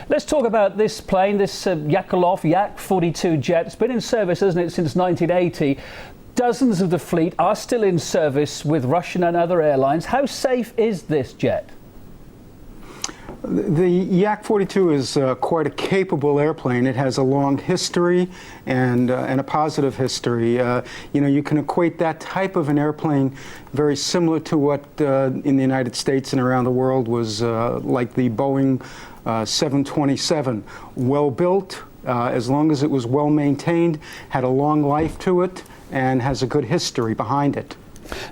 Let's talk about this plane, this Yakolov Yak-42 jet. It's been in service, hasn't it, since 1980. Dozens of the fleet are still in service with Russian and other airlines. How safe is this jet? The Yak-42 is quite a capable airplane. It has a long history and a positive history. You can equate that type of an airplane very similar to what in the United States and around the world was like the Boeing 727. Well built, as long as it was well maintained, had a long life to it, and has a good history behind it.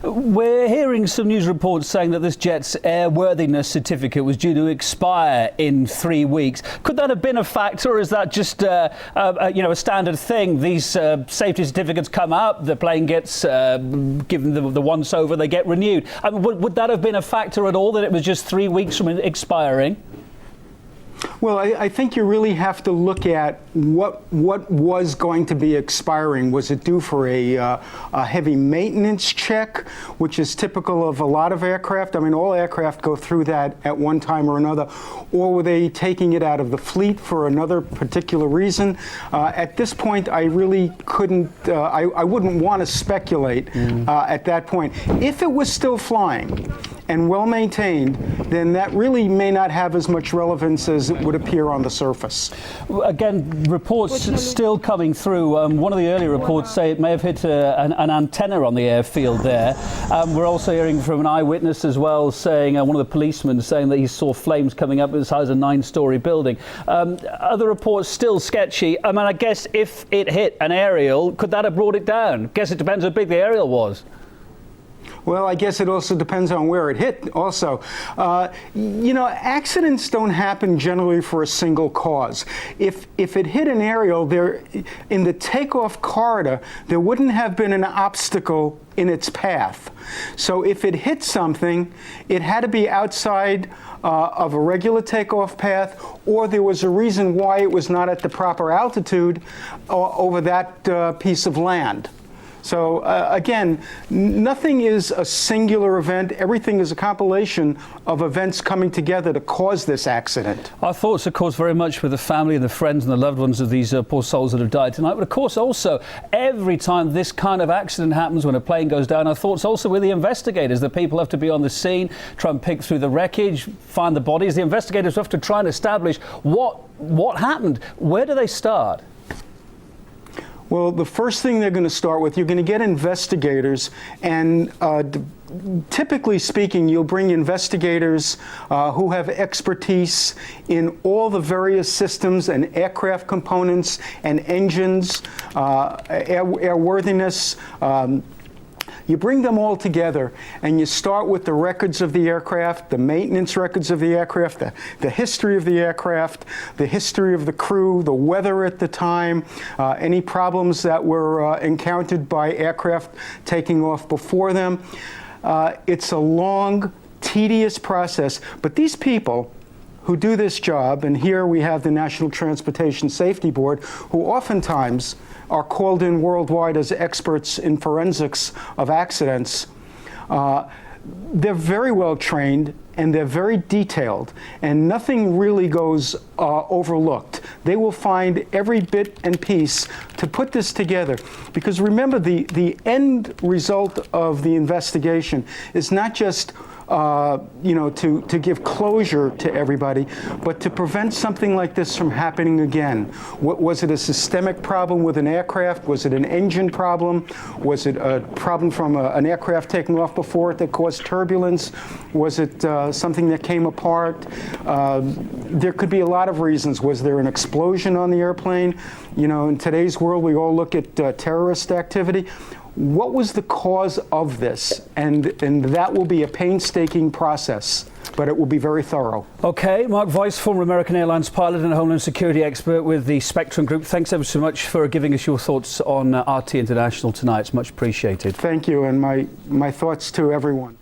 We're hearing some news reports saying that this jet's airworthiness certificate was due to expire in 3 weeks. Could that have been a factor, or is that just a standard thing? These safety certificates come up, the plane gets given the once over, they get renewed. Would that have been a factor at all, that it was just 3 weeks from expiring? Well, I think you really have to look at what was going to be expiring. Was it due for a heavy maintenance check, which is typical of a lot of aircraft? I mean, all aircraft go through that at one time or another. Or were they taking it out of the fleet for another particular reason? At this point, I really couldn't, I wouldn't want to speculate at that point. If it was still flying and well maintained, then that really may not have as much relevance as it would appear on the surface. Again, reports still coming through. One of the early reports say it may have hit an antenna on the airfield there. We're also hearing from an eyewitness as well, saying one of the policemen saying that he saw flames coming up as high as a 9-story building. Other reports still sketchy. I mean, I guess if it hit an aerial, could that have brought it down? I guess it depends how big the aerial was. Well, I guess it also depends on where it hit also. Accidents don't happen generally for a single cause. If it hit an aerial, in the takeoff corridor, there wouldn't have been an obstacle in its path. So if it hit something, it had to be outside of a regular takeoff path, or there was a reason why it was not at the proper altitude over that piece of land. So again, nothing is a singular event. Everything is a compilation of events coming together to cause this accident. Our thoughts, of course, very much with the family and the friends and the loved ones of these poor souls that have died tonight. But of course, also, every time this kind of accident happens, when a plane goes down, our thoughts also with the investigators. The people have to be on the scene, try and pick through the wreckage, find the bodies. The investigators have to try and establish what happened. Where do they start? Well, the first thing they're going to start with, you're going to get investigators, and typically speaking, you'll bring investigators who have expertise in all the various systems and aircraft components and engines, airworthiness. You bring them all together, and you start with the records of the aircraft, the maintenance records of the aircraft, the history of the aircraft, the history of the crew, the weather at the time, any problems that were encountered by aircraft taking off before them. It's a long, tedious process, but these people who do this job, and here we have the National Transportation Safety Board, who oftentimes are called in worldwide as experts in forensics of accidents. They're very well trained, and they're very detailed, and nothing really goes overlooked. They will find every bit and piece to put this together. Because remember, the end result of the investigation is not just to give closure to everybody, but to prevent something like this from happening again. Was it a systemic problem with an aircraft? Was it an engine problem? Was it a problem from an aircraft taking off before it that caused turbulence? Was it something that came apart? There could be a lot of reasons. Was there an explosion on the airplane? In today's world, we all look at terrorist activity. What was the cause of this? And that will be a painstaking process, but it will be very thorough. Okay, Mark Weiss, former American Airlines pilot and Homeland Security expert with the Spectrum Group. Thanks ever so much for giving us your thoughts on RT International tonight. It's much appreciated. Thank you, and my thoughts to everyone.